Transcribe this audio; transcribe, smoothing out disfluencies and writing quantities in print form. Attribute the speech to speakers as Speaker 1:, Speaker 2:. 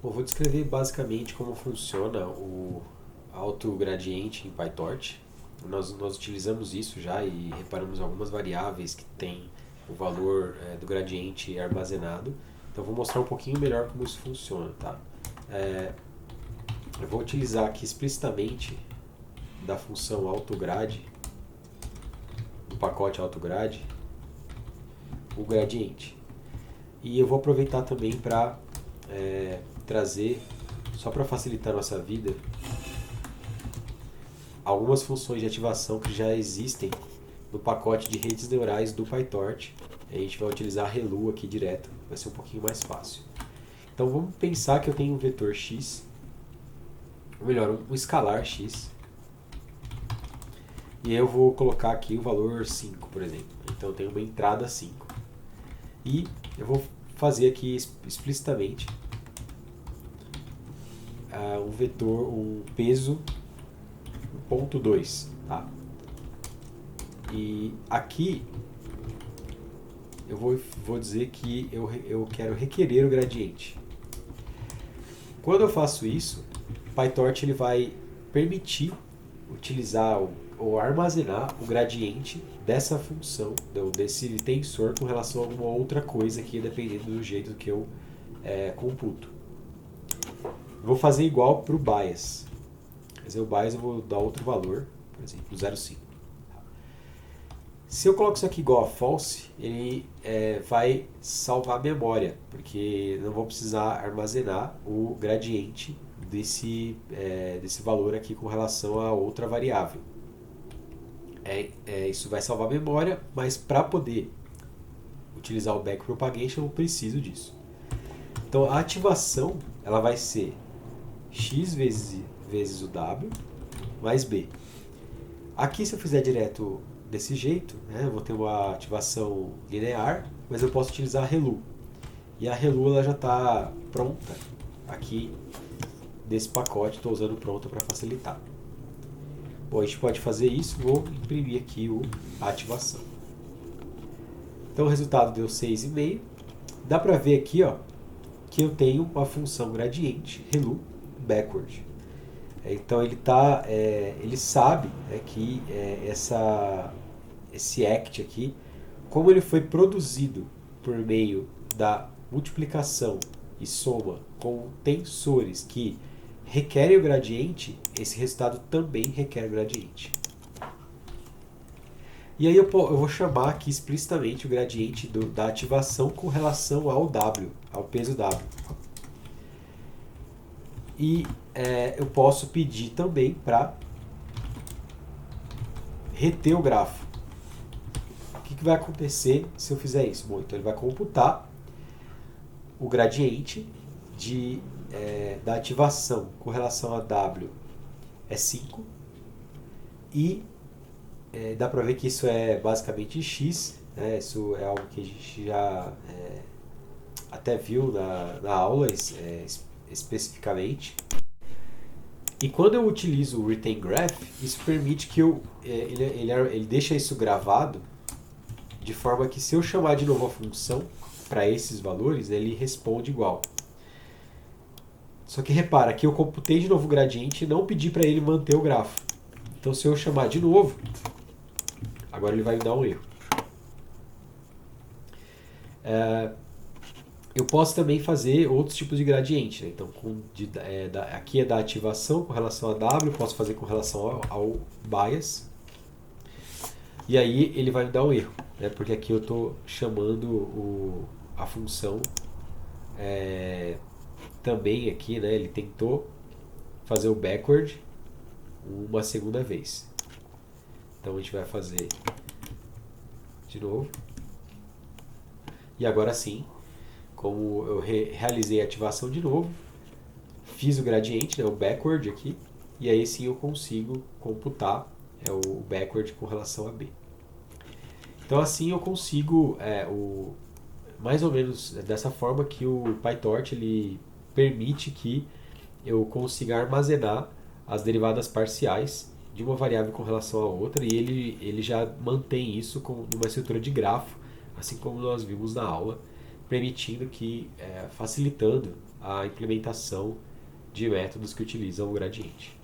Speaker 1: Bom, vou descrever basicamente como funciona o autogradiente em PyTorch. Nós utilizamos isso já e reparamos algumas variáveis que têm o valor do gradiente armazenado. Então vou mostrar um pouquinho melhor como isso funciona, tá? Eu vou utilizar aqui explicitamente da função autograde, do pacote autograde, o gradiente. E eu vou aproveitar também para trazer, só para facilitar a nossa vida, algumas funções de ativação que já existem no pacote de redes neurais do PyTorch. A gente vai utilizar a ReLU aqui direto, vai ser um pouquinho mais fácil. Então vamos pensar que eu tenho um vetor x, ou melhor, um escalar x, e aí eu vou colocar aqui o valor 5, por exemplo. Então eu tenho uma entrada 5. E eu vou fazer aqui explicitamente um vetor, um peso 1.2, tá? E aqui eu vou dizer que eu quero requerer o gradiente. Quando eu faço isso, o PyTorch ele vai permitir utilizar ou armazenar o gradiente dessa função, desse tensor com relação a alguma outra coisa aqui, dependendo do jeito que eu computo. Vou fazer igual para o bias. Quer dizer, o bias eu vou dar outro valor, por exemplo, 0,5. Se eu coloco isso aqui igual a false, ele vai salvar a memória, porque não vou precisar armazenar o gradiente desse valor aqui com relação a outra variável. Isso vai salvar a memória, mas para poder utilizar o backpropagation eu preciso disso. Então a ativação ela vai ser x vezes o w mais b. Aqui se eu fizer direto desse jeito, eu vou ter uma ativação linear, mas eu posso utilizar a ReLU. E a ReLU ela já está pronta aqui desse pacote, estou usando pronta para facilitar. Bom, a gente pode fazer isso, vou imprimir aqui a ativação. Então o resultado deu 6,5. Dá para ver aqui que eu tenho uma função gradiente, ReLU, backward. Então ele sabe que esse act aqui, como ele foi produzido por meio da multiplicação e soma com tensores que requerem o gradiente, esse resultado também requer o gradiente. E aí eu vou chamar aqui explicitamente o gradiente da ativação com relação ao W, ao peso W. E eu posso pedir também para reter o grafo. O que vai acontecer se eu fizer isso? Bom, então ele vai computar o gradiente da ativação com relação a W é 5 e dá para ver que isso é basicamente x, isso é algo que a gente já até viu na aula especificamente. E quando eu utilizo o retain graph, isso permite que ele deixa isso gravado de forma que se eu chamar de novo a função para esses valores, ele responde igual. Só que repara que eu computei de novo o gradiente e não pedi para ele manter o grafo. Então se eu chamar de novo, agora ele vai me dar um erro. Eu posso também fazer outros tipos de gradiente. Então aqui é da ativação com relação a W, posso fazer com relação ao bias. E aí ele vai me dar um erro, porque aqui eu estou chamando a função também aqui, ele tentou fazer o backward uma segunda vez. Então a gente vai fazer de novo. E agora sim, como eu realizei a ativação de novo, fiz o gradiente, o backward aqui, e aí sim eu consigo computar o backward com relação a B. Então assim eu consigo, mais ou menos dessa forma que o PyTorch ele permite que eu consiga armazenar as derivadas parciais de uma variável com relação a outra, e ele já mantém isso numa estrutura de grafo, assim como nós vimos na aula, permitindo que, facilitando a implementação de métodos que utilizam o gradiente.